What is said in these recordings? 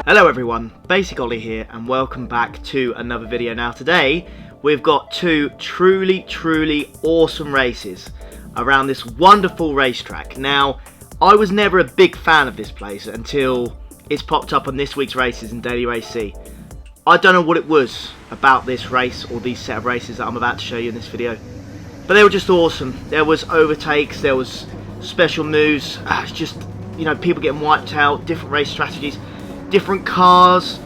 Hello everyone, Basic Ollie here and welcome back to another video. Now today we've got two truly awesome races around this wonderful racetrack. Now I was never a big fan of this place until it's popped up on this week's races in Daily Race C. I don't know what it was about this race or these set of races that I'm about to show you in this video, but they were just awesome. There was overtakes, there was special moves, it's just, you know, people getting wiped out, different race strategies, different cars.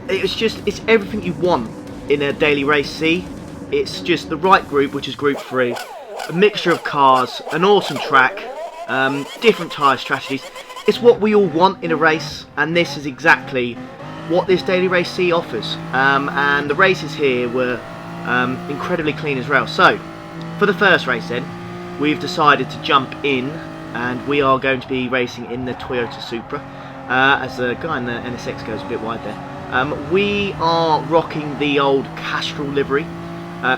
It's everything you want in a Daily Race C. It's just the right group, which is Group 3, a mixture of cars, an awesome track, different tyre strategies. It's what we all want in a race, and this is exactly what this Daily Race C offers. And the races here were incredibly clean as well. So for the first race then, we've decided to jump in and we are going to be racing in the Toyota Supra. As the guy in the NSX goes a bit wide there. We are rocking the old Castrol livery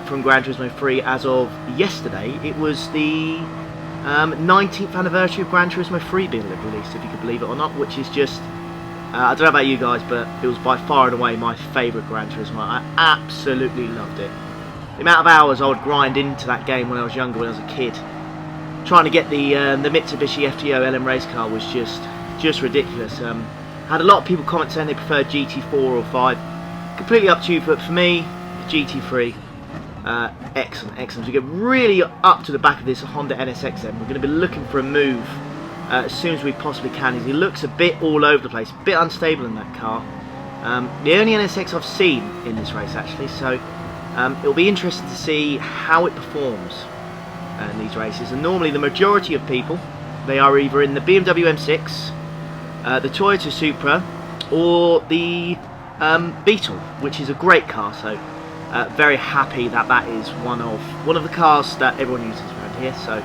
from Gran Turismo 3 as of yesterday. It was the 19th anniversary of Gran Turismo 3 being released, if you could believe it or not, which is just, I don't know about you guys, but it was by far and away my favourite Gran Turismo. I absolutely loved it. The amount of hours I would grind into that game when I was younger, when I was a kid, trying to get the Mitsubishi FTO LM race car was just ridiculous. Had a lot of people comment saying they prefer GT4 or 5. Completely up to you, but for me, GT3, excellent. We get really up to the back of this Honda NSX then. We're going to be looking for a move as soon as we possibly can. He looks a bit all over the place, a bit unstable in that car. The only NSX I've seen in this race actually, so it'll be interesting to see how it performs in these races. And normally the majority of people, they are either in the BMW M6, the Toyota Supra, or the Beetle, which is a great car. So very happy that is one of the cars that everyone uses around here. So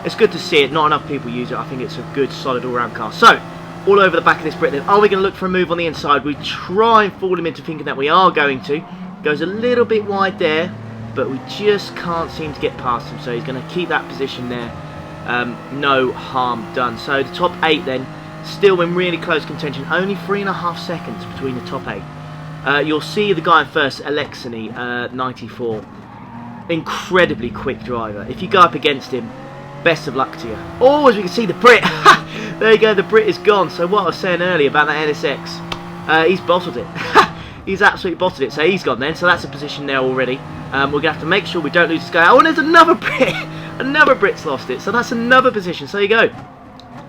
it's good to see it. Not enough people use it. I think it's a good, solid all-round car. So all over the back of this Brit then. Are we going to look for a move on the inside? We try and fool him into thinking that we are going to. Goes a little bit wide there, but we just can't seem to get past him. So he's going to keep that position there. No harm done. So the top 8 then, still in really close contention. Only 3.5 seconds between the top 8. You'll see the guy in first, Alexini, 94. Incredibly quick driver. If you go up against him, best of luck to you. Oh, as we can see, the Brit. There you go, the Brit is gone. So what I was saying earlier about that NSX, he's bottled it. He's absolutely bottled it. So he's gone then. So that's a position there already. We're going to have to make sure we don't lose this guy. Oh, and there's another Brit. Another Brit's lost it. So that's another position. So there you go.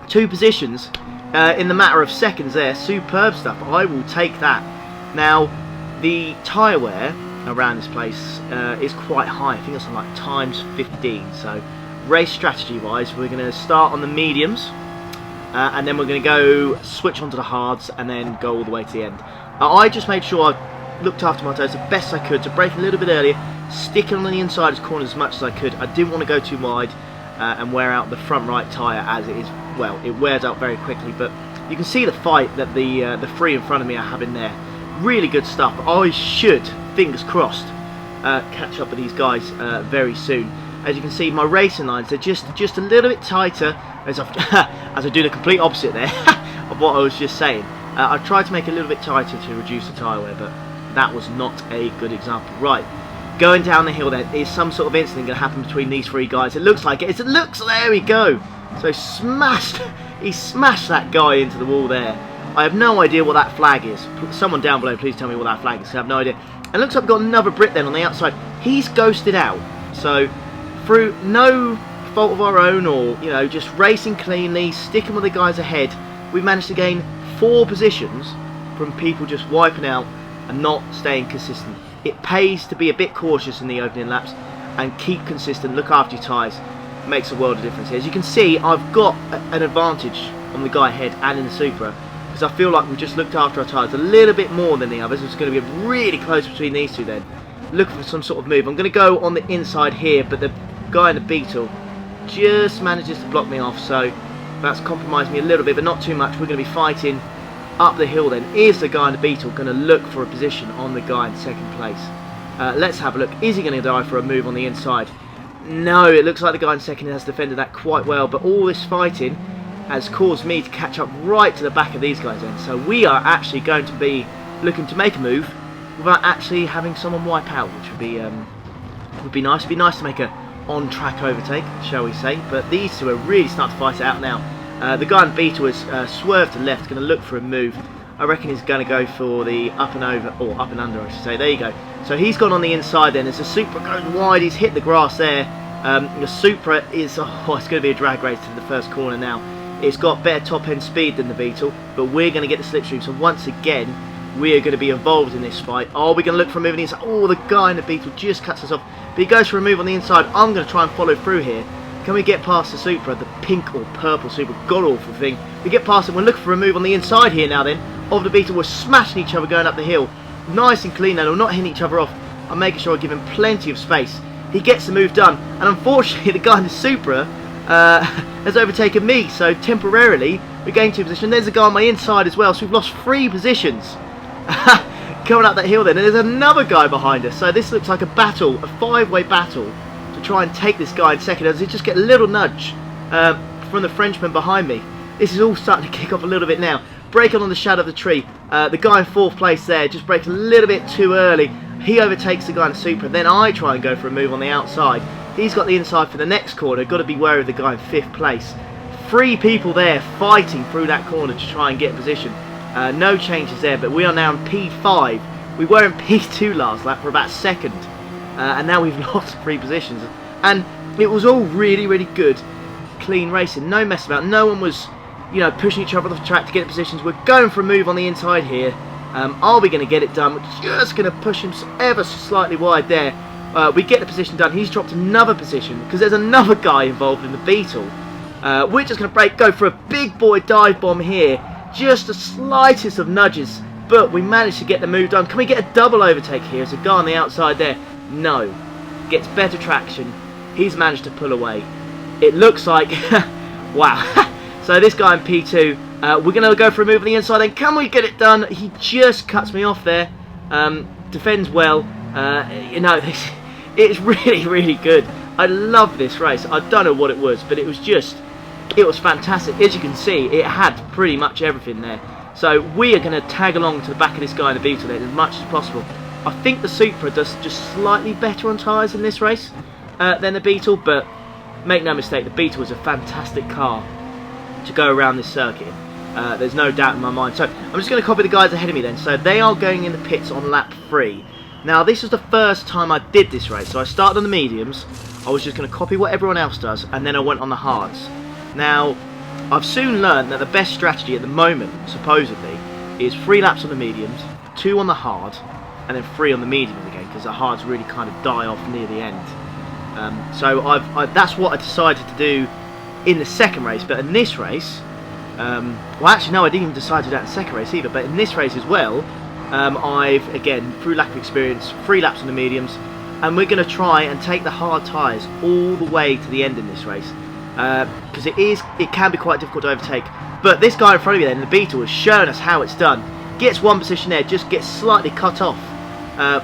2 positions in the matter of seconds there. Superb stuff. I will take that. Now, the tyre wear around this place is quite high. I think it's on like times 15. So race strategy wise, we're going to start on the mediums. And then we're going to go switch onto the hards and then go all the way to the end. I just made sure I looked after my tyres the best I could to brake a little bit earlier, sticking on the inside as corners as much as I could. I didn't want to go too wide and wear out the front right tyre, as it is, well, it wears out very quickly. But you can see the fight that the 3 in front of me are having there. Really good stuff. I should, fingers crossed, catch up with these guys very soon. As you can see, my racing lines, they're just a little bit tighter, as I do the complete opposite there of what I was just saying. I tried to make it a little bit tighter to reduce the tyre wear, but that was not a good example. Right, going down the hill there, is some sort of incident going to happen between these 3 guys? It looks like it. There we go. So he smashed that guy into the wall there. I have no idea what that flag is. Someone down below, please tell me what that flag is. I have no idea. And it looks like we've got another Brit then on the outside. He's ghosted out. So through no fault of our own, or you know, just racing cleanly, sticking with the guys ahead, we've managed to gain 4 positions from people just wiping out and not staying consistent. It pays to be a bit cautious in the opening laps and keep consistent, look after your tyres. It makes a world of difference here. As you can see, I've got an advantage on the guy ahead and in the Supra, because I feel like we've just looked after our tyres a little bit more than the others. It's going to be really close between these 2 then. Looking for some sort of move. I'm going to go on the inside here, but the guy in the Beetle just manages to block me off, so that's compromised me a little bit, but not too much. We're going to be fighting up the hill then. Is the guy in the Beetle going to look for a position on the guy in second place? Let's have a look. Is he going to die for a move on the inside? No, it looks like the guy in second has defended that quite well, but all this fighting has caused me to catch up right to the back of these guys then. So we are actually going to be looking to make a move without actually having someone wipe out, which would be nice. It'd be nice to make a on-track overtake, shall we say. But these two are really starting to fight it out now. The guy in Beetle has swerved to the left, going to look for a move. I reckon he's going to go for the up and over, or up and under I should say. There you go. So he's gone on the inside then. As the Supra goes wide, he's hit the grass there. The Supra is, it's going to be a drag race to the first corner now. It's got better top end speed than the Beetle, but we're going to get the slipstream. So once again, we are going to be involved in this fight. Oh, we're going to look for a move on the inside. Oh, the guy in the Beetle just cuts us off. But he goes for a move on the inside. I'm going to try and follow through here. Can we get past the Supra, the pink or purple Supra, god-awful thing. We get past it, we're looking for a move on the inside here now then, of the Beetle. We're smashing each other going up the hill. Nice and clean now, we're not hitting each other off. I'm making sure I give him plenty of space. He gets the move done, and unfortunately the guy in the Supra has overtaken me, so temporarily we're going to position. There's a guy on my inside as well, so we've lost 3 positions. Coming up that hill then, and there's another guy behind us, so this looks like a battle, a 5-way battle to try and take this guy in second, as he just get a little nudge from the Frenchman behind me. This is all starting to kick off a little bit now. Braking on the shadow of the tree. The guy in 4th place there just brakes a little bit too early. He overtakes the guy in the Supra. Then I try and go for a move on the outside. He's got the inside for the next corner. Got to be wary of the guy in 5th place. 3 people there fighting through that corner to try and get in position. No changes there, but we are now in P5. We were in P2 last lap for about 2nd. And now we've lost 3 positions. And it was all really, really good, clean racing. No mess about. No one was, you know, pushing each other off the track to get in positions. We're going for a move on the inside here. Are we going to get it done? We're just going to push him ever so slightly wide there. We get the position done. He's dropped another position because there's another guy involved in the Beetle. We're just going to go for a big boy dive bomb here. Just the slightest of nudges, but we managed to get the move done. Can we get a double overtake here? There's a guy on the outside there. No. Gets better traction. He's managed to pull away. It looks like... wow. So this guy in P2, we're going to go for a move on the inside then. Can we get it done? He just cuts me off there. Defends well. You know, it's really, really good. I love this race. I don't know what it was, but it was fantastic. As you can see, it had pretty much everything there. So we are going to tag along to the back of this guy in the Beetle there as much as possible. I think the Supra does just slightly better on tyres in this race than the Beetle, but make no mistake, the Beetle is a fantastic car to go around this circuit. There's no doubt in my mind. So I'm just going to copy the guys ahead of me then. So they are going in the pits on lap 3. Now this was the first time I did this race, so I started on the mediums. I was just going to copy what everyone else does, and then I went on the hards. Now I've soon learned that the best strategy at the moment, supposedly, is 3 laps on the mediums, 2 on the hard, and then 3 on the mediums again, because the hards really kind of die off near the end. So that's what I decided to do in the second race. But in this race, well actually no, I didn't even decide to do that in the second race either, but in this race as well, I've, again, through lack of experience, 3 laps on the mediums, and we're going to try and take the hard tyres all the way to the end in this race, because it can be quite difficult to overtake. But this guy in front of me then, the Beetle, has shown us how it's done. Gets 1 position there, just gets slightly cut off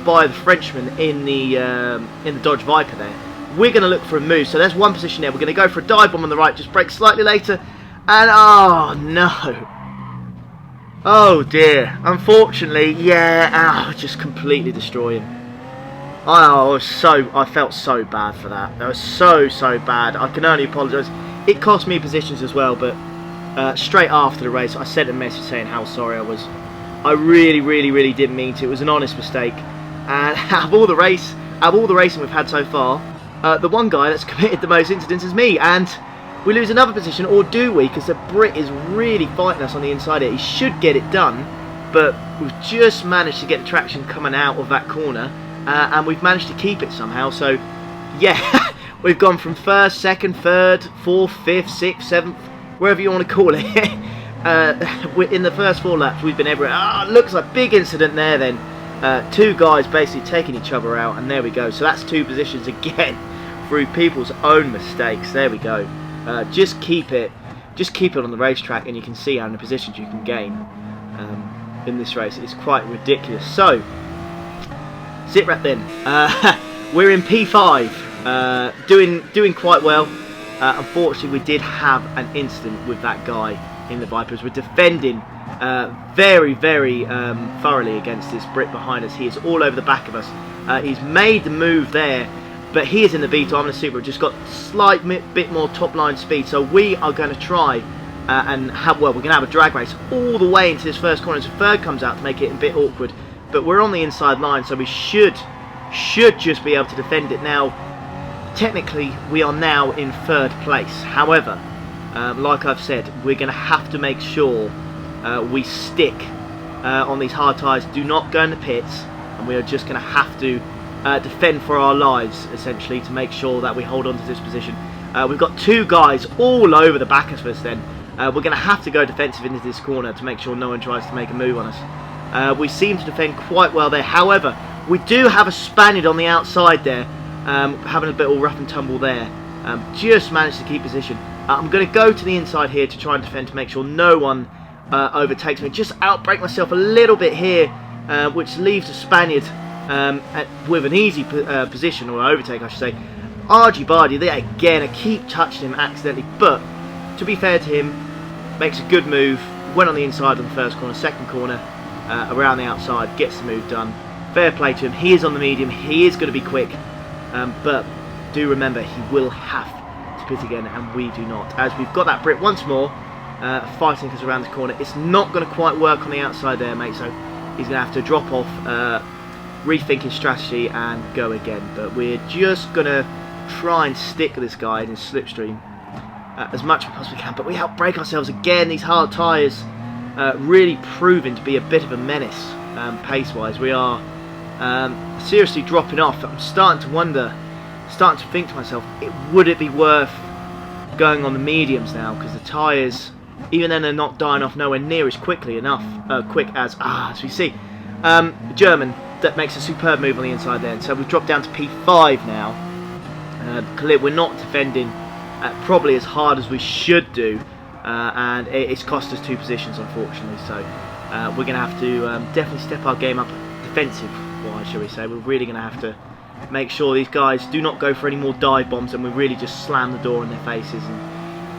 by the Frenchman in the Dodge Viper there. We're going to look for a move, so there's 1 position there. We're going to go for a dive bomb on the right, just brake slightly later, and oh no. Oh dear, unfortunately, yeah, just completely destroy him. I felt so bad for that. That was so bad. I can only apologise. It cost me positions as well, but straight after the race, I sent a message saying how sorry I was. I really didn't mean to. It was an honest mistake. And out of all the racing we've had so far, the one guy that's committed the most incidents is me, and we lose another position, or do we? Because the Brit is really fighting us on the inside here. He should get it done, but we've just managed to get the traction coming out of that corner, and we've managed to keep it somehow. So, yeah, we've gone from 1st, 2nd, 3rd, 4th, 5th, 6th, 7th, wherever you want to call it. In the first 4 laps, we've been everywhere. Looks like big incident there then. 2 guys basically taking each other out, and there we go. So that's 2 positions again through people's own mistakes. There we go. Just keep it on the racetrack, and you can see how many positions you can gain in this race. It's quite ridiculous. So, sit rep then. We're in P5, doing quite well. Unfortunately, we did have an incident with that guy in the Vipers. We're defending very, very thoroughly against this Brit behind us. He is all over the back of us. He's made the move there, but he is in the Beetle. I'm in the Supra. Just got slight bit more top line speed, so we are going to try and have, well, we're going to have a drag race all the way into this first corner. So third comes out to make it a bit awkward, but we're on the inside line, so we should just be able to defend it. Now, technically, we are now in third place. However, like I've said, we're going to have to make sure we stick on these hard tyres. Do not go in the pits, and we are just going to have to defend for our lives, essentially, to make sure that we hold on to this position. We've got two guys all over the back of us then. We're going to have to go defensive into this corner to make sure no one tries to make a move on us. We seem to defend quite well there. However, we do have a Spaniard on the outside there, having a bit of rough and tumble there. Just managed to keep position. I'm going to go to the inside here to try and defend to make sure no one overtakes me. Just outbrake myself a little bit here, which leaves a Spaniard with an easy position, or overtake I should say. Argy Bargy there again. I keep touching him accidentally, but to be fair to him, makes a good move. Went on the inside on the first corner, second corner around the outside, gets the move done. Fair play to him. He is on the medium. He is going to be quick, but do remember he will have to pit again, and we do not. As we've got that Brit once more fighting us around the corner. It's not going to quite work on the outside there, mate. So he's going to have to drop off, rethink his strategy, and go again. But we're just going to try and stick this guy in his slipstream as much as we possibly can. But we outbrake ourselves again. These hard tyres really proving to be a bit of a menace pace-wise. We are seriously dropping off. I'm starting to wonder, starting to think to myself, would it be worth going on the mediums now? Because the tyres, even then, they're not dying off nowhere near as quickly enough, quick as we see. German that makes a superb move on the inside there. And so we've dropped down to P5 now. We're not defending probably as hard as we should do, and it's cost us 2 positions, unfortunately. So we're going to have to definitely step our game up defensive-wise, shall we say. We're really going to have to make sure these guys do not go for any more dive bombs, and we really just slam the door in their faces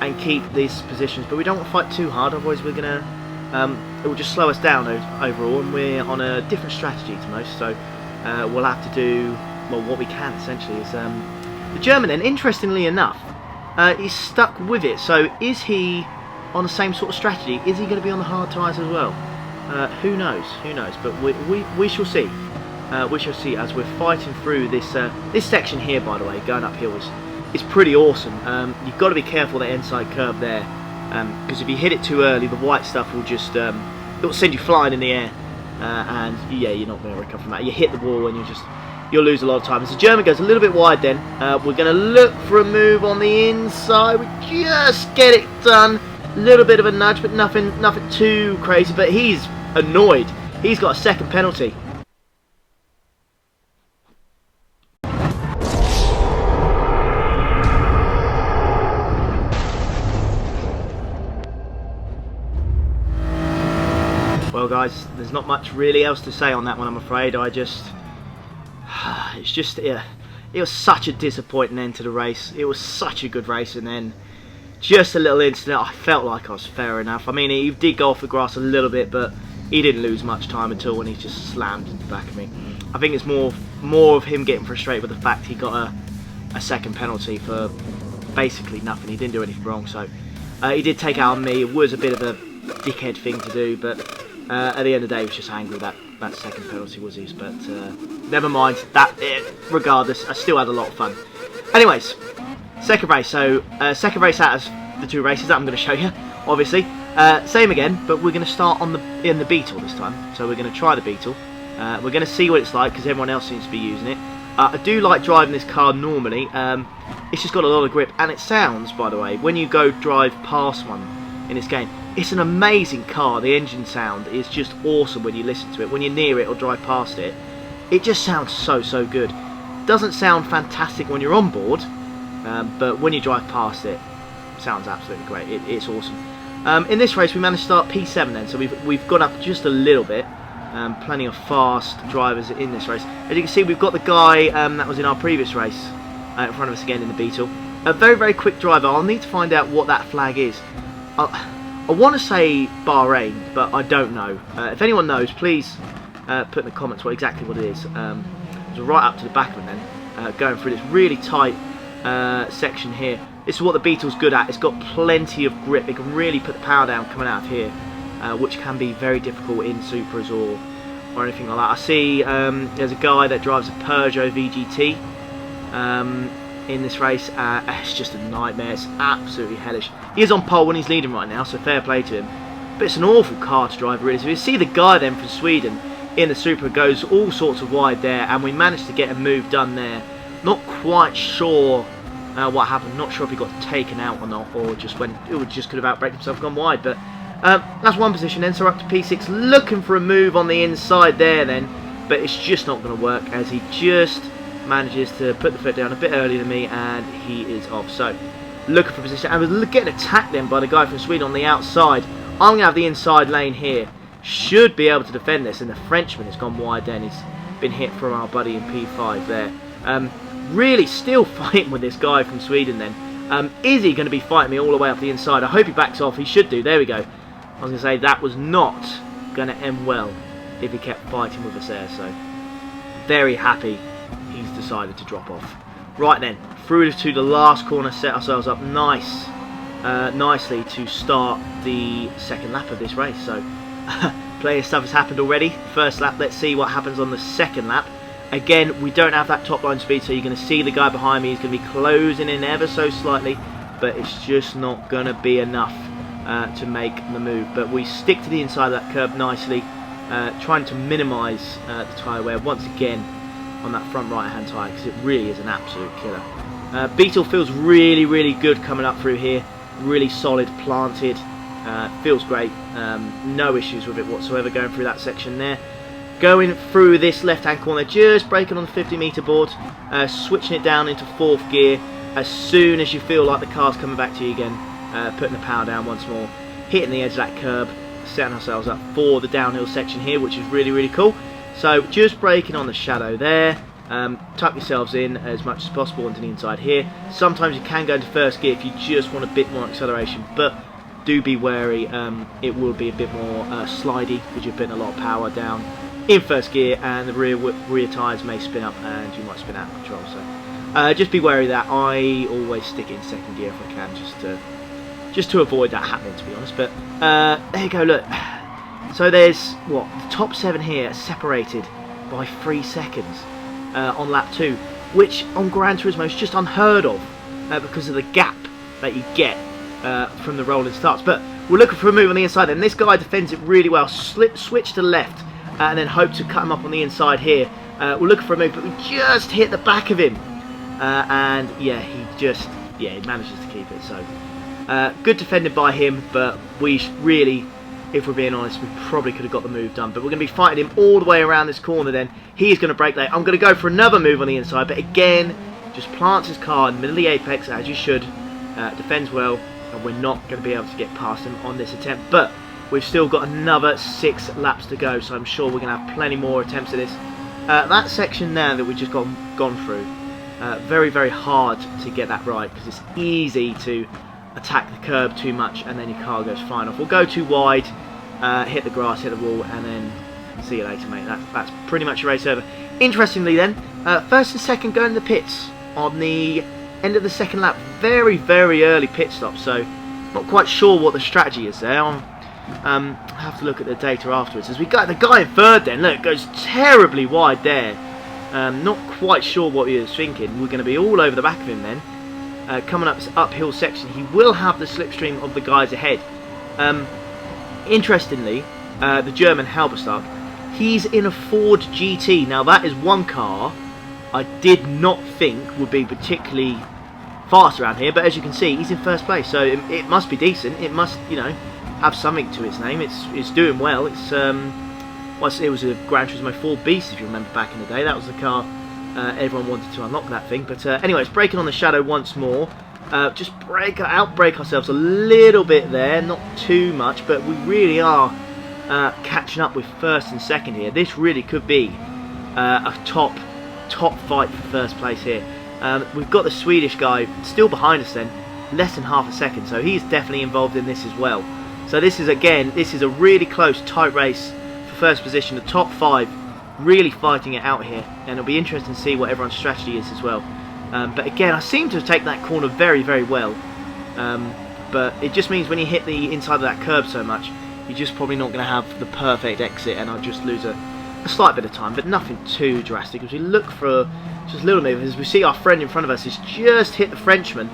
and keep these positions. But we don't want to fight too hard, otherwise we're going to it will just slow us down overall, and we're on a different strategy to most. So we'll have to do, well, what we can essentially. Is the German then, interestingly enough, he's stuck with it. So is he on the same sort of strategy? Is he going to be on the hard tyres as well? Who knows? Who knows? But we shall see. We shall see as we're fighting through this this section here. By the way, going uphill is pretty awesome. You've got to be careful that inside curve there, because if you hit it too early, the white stuff will just it will send you flying in the air, and yeah, you're not going to recover from that. You hit the wall and you'll lose a lot of time. As the German goes a little bit wide then, we're going to look for a move on the inside. We just get it done. A little bit of a nudge, but nothing too crazy. But he's annoyed. He's got a second penalty. Well, guys, there's not much really else to say on that one, I'm afraid. It's just, yeah, it was such a disappointing end to the race. It was such a good race, and then just a little incident. I felt like I was fair enough. I mean, he did go off the grass a little bit, but he didn't lose much time at all when he just slammed into the back of me. I think it's more of him getting frustrated with the fact he got a second penalty for basically nothing. He didn't do anything wrong, so he did take out on me. It was a bit of a dickhead thing to do, but at the end of the day, he was just angry that second penalty was his. But never mind. Regardless, I still had a lot of fun. Anyways, second race. So second race out of the 2 races that I'm going to show you. Obviously, same again, but we're going to start in the Beetle this time. So we're going to try the Beetle. We're going to see what it's like because everyone else seems to be using it. I do like driving this car normally. It's just got a lot of grip, and it sounds, by the way, when you go drive past one in this game, it's an amazing car. The engine sound is just awesome when you listen to it. When you're near it or drive past it, it just sounds so good. Doesn't sound fantastic when you're on board, but when you drive past it, it sounds absolutely great. It's awesome. In this race, we managed to start P7 then, so we've gone up just a little bit. Plenty of fast drivers in this race. As you can see, we've got the guy that was in our previous race in front of us again in the Beetle. a very, very quick driver. I'll need to find out what that flag is. I want to say Bahrain, but I don't know. If anyone knows, please put in the comments exactly what it is. It's right up to the back of it then, going through this really tight section here. This is what the Beetle's good at. It's got plenty of grip. It can really put the power down coming out of here, which can be very difficult in Supras or anything like that. I see there's a guy that drives a Peugeot VGT in this race. It's just a nightmare. It's absolutely hellish. He is on pole when he's leading right now, so fair play to him. But it's an awful car to drive, really. So you see the guy then from Sweden in the Supra goes all sorts of wide there, and we managed to get a move done there. Not quite sure what happened. Not sure if he got taken out or not, or just went. It just could have outbraked himself, gone wide. But that's one position then. So we're up to P6, looking for a move on the inside there then, but it's just not going to work as he just manages to put the foot down a bit earlier than me, and he is off. So looking for position, and we're getting attacked then by the guy from Sweden on the outside. I'm going to have the inside lane here. Should be able to defend this, and the Frenchman has gone wide then. He's been hit from our buddy in P5 there. Really still fighting with this guy from Sweden then. Is he going to be fighting me all the way up the inside? I hope he backs off. He should do. There we go. I was going to say that was not going to end well if he kept fighting with us there. So very happy he's decided to drop off. Right then, through to the last corner, set ourselves up nicely to start the second lap of this race. So plenty of stuff has happened already. First lap, let's see what happens on the second lap. Again, we don't have that top line speed, so you're going to see the guy behind me. He's going to be closing in ever so slightly, but it's just not going to be enough to make the move. But we stick to the inside of that curb nicely, trying to minimise the tyre wear once again on that front right hand tyre, because it really is an absolute killer. Beetle feels really, really good coming up through here. Really solid, planted, feels great. No issues with it whatsoever going through that section there. Going through this left hand corner, just braking on the 50-metre board, switching it down into 4th gear as soon as you feel like the car's coming back to you again, putting the power down once more, hitting the edge of that curb, setting ourselves up for the downhill section here, which is really, really cool. So just braking on the shadow there, tuck yourselves in as much as possible into the inside here. Sometimes you can go into 1st gear if you just want a bit more acceleration, but do be wary, it will be a bit more slidey because you're putting a lot of power down in 1st gear, and the rear tyres may spin up and you might spin out of control. So just be wary of that. I always stick it in 2nd gear if I can, just to avoid that happening, to be honest. But there you go, look. So there's what, the top 7 here are separated by 3 seconds on lap 2, which on Gran Turismo is just unheard of because of the gap that you get from the rolling starts. But we're looking for a move on the inside, and this guy defends it really well. Switch to the left, and then hope to cut him up on the inside here. We're looking for a move, but we just hit the back of him, and yeah, he manages to keep it. So good defended by him, but we really, if we're being honest, we probably could have got the move done. But we're going to be fighting him all the way around this corner then. He's going to brake late. I'm going to go for another move on the inside, but again, just plants his car in the middle of the apex, as you should. Defends well, and we're not going to be able to get past him on this attempt. But we've still got another 6 laps to go, so I'm sure we're going to have plenty more attempts at this. That section there that we've just gone through, very, very hard to get that right, because it's easy to attack the curb too much and then your car goes flying off. We'll go too wide, hit the grass, hit the wall, and then see you later, mate. That's pretty much your race over. Interestingly then, 1st and 2nd go in the pits on the end of the 2nd lap. Very, very early pit stop, so not quite sure what the strategy is there. I'll have to look at the data afterwards. As we got the guy in 3rd then, look, goes terribly wide there. Not quite sure what he was thinking. We're going to be all over the back of him then. Coming up this uphill section, he will have the slipstream of the guys ahead. Interestingly, the German Halberstadt, he's in a Ford GT. Now that is one car I did not think would be particularly fast around here, but as you can see, he's in 1st place, so it must be decent. It must, you know, have something to its name. It's doing well. It's it was a Gran Turismo 4 Beast, if you remember back in the day. That was the car everyone wanted to unlock that thing. But anyway, it's braking on the shadow once more. Just outbrake ourselves a little bit there, not too much, but we really are catching up with 1st and 2nd here. This really could be a top fight for 1st place here. We've got the Swedish guy still behind us then, less than half a second, so he's definitely involved in this as well. So this is a really close, tight race for first position. The top 5 really fighting it out here, and it'll be interesting to see what everyone's strategy is as well. But again, I seem to have taken that corner very, very well. But it just means when you hit the inside of that curb so much, you're just probably not going to have the perfect exit, and I'll just lose a slight bit of time, but nothing too drastic. As we look for just a little move, as we see our friend in front of us has just hit the Frenchman.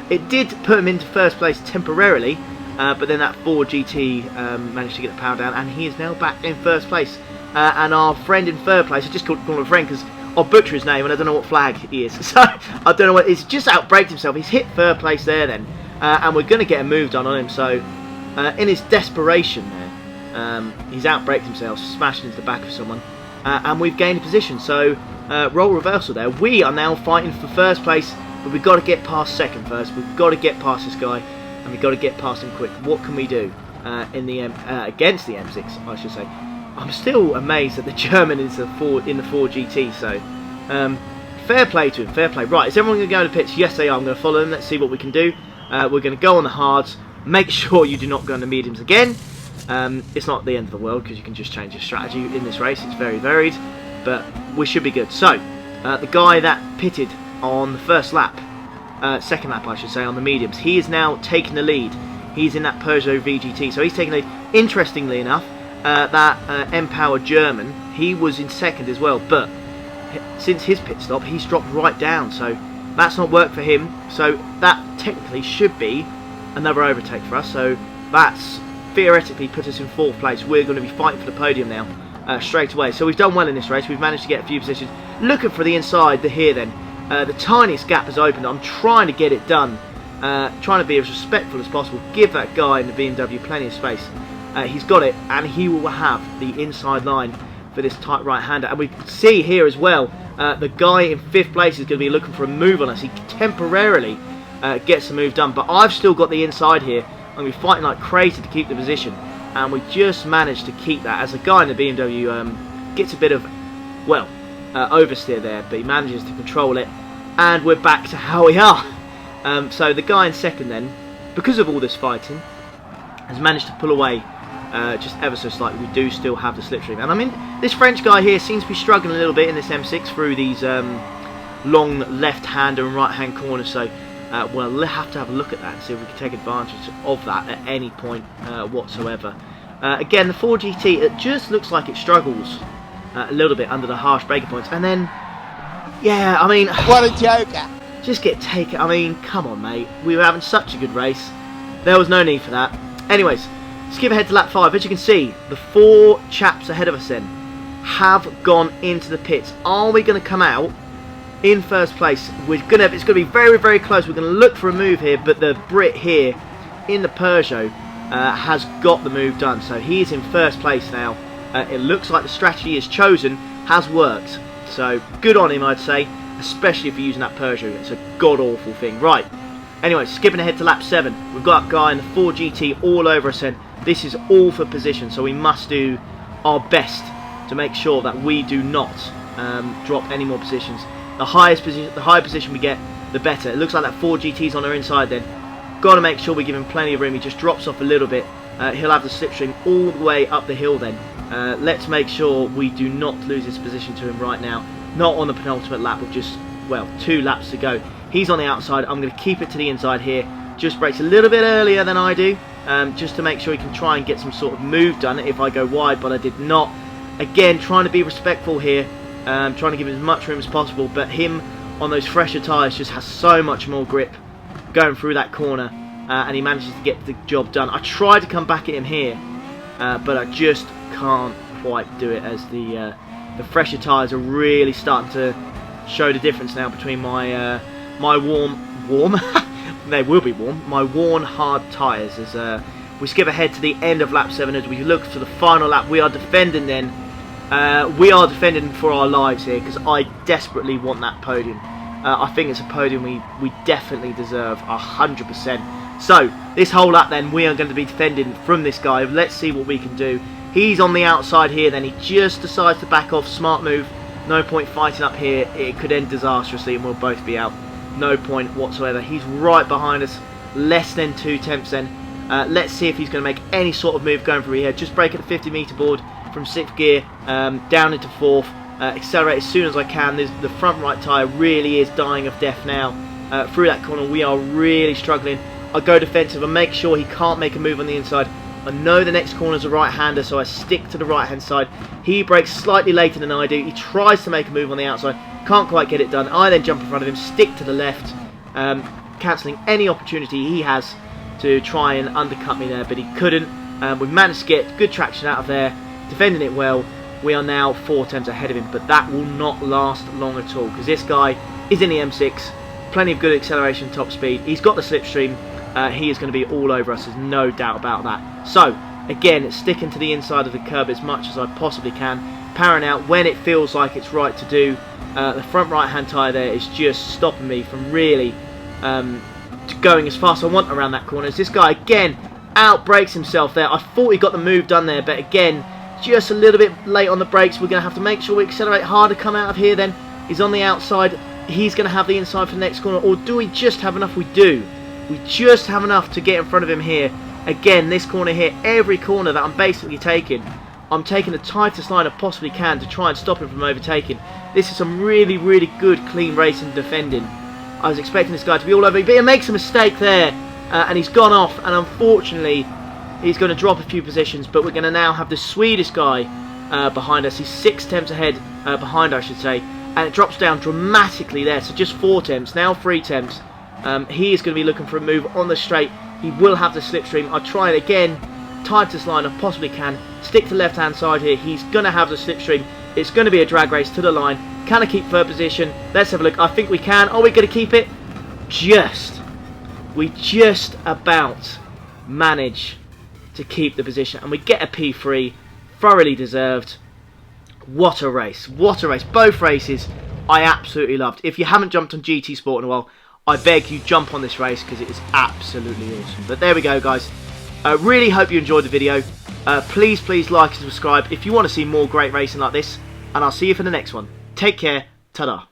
It did put him into first place temporarily, but then that Ford GT managed to get the power down, and he is now back in first place. And our friend in third place, I just called him a friend because I'll butcher his name and I don't know what flag he is. So I don't know what, he's just outbraked himself. He's hit third place there then, and we're going to get a move done on him. So in his desperation there, he's outbraked himself, smashed into the back of someone, and we've gained a position. So role reversal there. We are now fighting for first place, but we've got to get past second first. We've got to get past this guy, and we've got to get past him quick. What can we do in the against the M6, I should say? I'm still amazed that the German is in the Ford GT. So fair play to him, fair play. Right, is everyone going to go to the pits? Yes, they are. I'm going to follow them. Let's see what we can do. We're going to go on the hards. Make sure you do not go on the mediums again. It's not the end of the world because you can just change your strategy in this race. It's very varied, but we should be good. So the guy that pitted on the first lap, second lap I should say, on the mediums, he is now taking the lead. He's in that Peugeot VGT, so he's taking the lead. Interestingly enough, that M-Power German, he was in second as well, but since his pit stop he's dropped right down, so that's not worked for him. So that technically should be another overtake for us, so that's theoretically put us in fourth place. We're going to be fighting for the podium now straight away. So we've done well in this race. We've managed to get a few positions. Looking for the inside, here then, the tiniest gap has opened. I'm trying to get it done, trying to be as respectful as possible, give that guy in the BMW plenty of space. He's got it, and he will have the inside line for this tight right-hander. And we can see here as well, the guy in fifth place is going to be looking for a move on us. He temporarily gets the move done, but I've still got the inside here. I'm going to be fighting like crazy to keep the position, and we just managed to keep that as the guy in the BMW gets a bit of, well, oversteer there, but he manages to control it, and we're back to how we are. So the guy in second then, because of all this fighting, has managed to pull away just ever so slightly. We do still have the slipstream, and I mean, this French guy here seems to be struggling a little bit in this M6 through these long left-hand and right-hand corners. So we'll have to have a look at that and see if we can take advantage of that at any point whatsoever. Again, the Ford GT, it just looks like it struggles a little bit under the harsh braking points, and then, yeah, I mean, what a joker! Just get taken. I mean, come on, mate. We were having such a good race. There was no need for that. Anyways, skip ahead to lap 5. As you can see, the 4 chaps ahead of us then have gone into the pits. Are we going to come out in first place? It's going to be very, very close. We're going to look for a move here, but the Brit here in the Peugeot has got the move done. So he is in first place now. It looks like the strategy is chosen has worked. So good on him, I'd say, especially if you're using that Peugeot. It's a god-awful thing. Right. Anyway, skipping ahead to lap 7, we've got a guy in the Ford GT all over us, and this is all for position, so we must do our best to make sure that we do not drop any more positions. The higher position we get, the better. It looks like that Ford GT's on our inside then. Got to make sure we give him plenty of room. He just drops off a little bit. He'll have the slipstream all the way up the hill then. Let's make sure we do not lose this position to him right now. Not on the penultimate lap with just, well, 2 laps to go. He's on the outside. I'm going to keep it to the inside here. Just brakes a little bit earlier than I do, just to make sure he can try and get some sort of move done if I go wide, but I did not. Again, trying to be respectful here, trying to give him as much room as possible, but him on those fresher tyres just has so much more grip going through that corner, and he manages to get the job done. I tried to come back at him here, but I just can't quite do it, as the fresher tyres are really starting to show the difference now between my my warm they will be warm, my worn hard tyres. As we skip ahead to the end of lap 7, as we look to the final lap, we are defending then. We are defending for our lives here, because I desperately want that podium. I think it's a podium we definitely deserve 100%. So this whole lap then, we are going to be defending from this guy. Let's see what we can do. He's on the outside here then. He just decides to back off. Smart move. No point fighting up here. It could end disastrously and we'll both be out. No point whatsoever. He's right behind us. Less than 2 tenths then. Let's see if he's going to make any sort of move going through here. Just break at the 50-meter board from 6th gear down into 4th. Accelerate as soon as I can. The front right tyre really is dying of death now. Through that corner we are really struggling. I go defensive and make sure he can't make a move on the inside. I know the next corner is a right-hander, so I stick to the right-hand side. He brakes slightly later than I do. He tries to make a move on the outside. Can't quite get it done. I then jump in front of him, stick to the left, cancelling any opportunity he has to try and undercut me there, but he couldn't. We've managed to get good traction out of there, defending it well. We are now 4 tenths ahead of him, but that will not last long at all, because this guy is in the M6, plenty of good acceleration, top speed. He's got the slipstream. He is going to be all over us, there's no doubt about that. So, again, sticking to the inside of the curb as much as I possibly can, powering out when it feels like it's right to do. The front right-hand tyre there is just stopping me from really going as fast as I want around that corner. As this guy, again, out-brakes himself there. I thought he got the move done there, but again, just a little bit late on the brakes. We're going to have to make sure we accelerate hard to come out of here then. He's on the outside. He's going to have the inside for the next corner. Or do we just have enough? We do. We just have enough to get in front of him here. Again, this corner here, every corner that I'm basically taking, I'm taking the tightest line I possibly can to try and stop him from overtaking. This is some really, really good, clean racing and defending. I was expecting this guy to be all over me, but he makes a mistake there, and he's gone off, and unfortunately, he's going to drop a few positions, but we're going to now have the Swedish guy behind us. He's 6 tenths ahead, behind I should say, and it drops down dramatically there, so just 4 tenths, now 3 tenths. He is going to be looking for a move on the straight. He will have the slipstream. I try it again, tightest line I possibly can, stick to the left hand side here. He's going to have the slipstream. It's going to be a drag race to the line. Can I keep third position? Let's have a look. I think we can. Are we going to keep it? We just about manage to keep the position, and we get a P3, thoroughly deserved. What a race. What a race. Both races I absolutely loved. If you haven't jumped on GT Sport in a while, I beg you, jump on this race because it is absolutely awesome. But there we go, guys. I really hope you enjoyed the video. Please like and subscribe if you want to see more great racing like this. And I'll see you for the next one. Take care. Ta-da.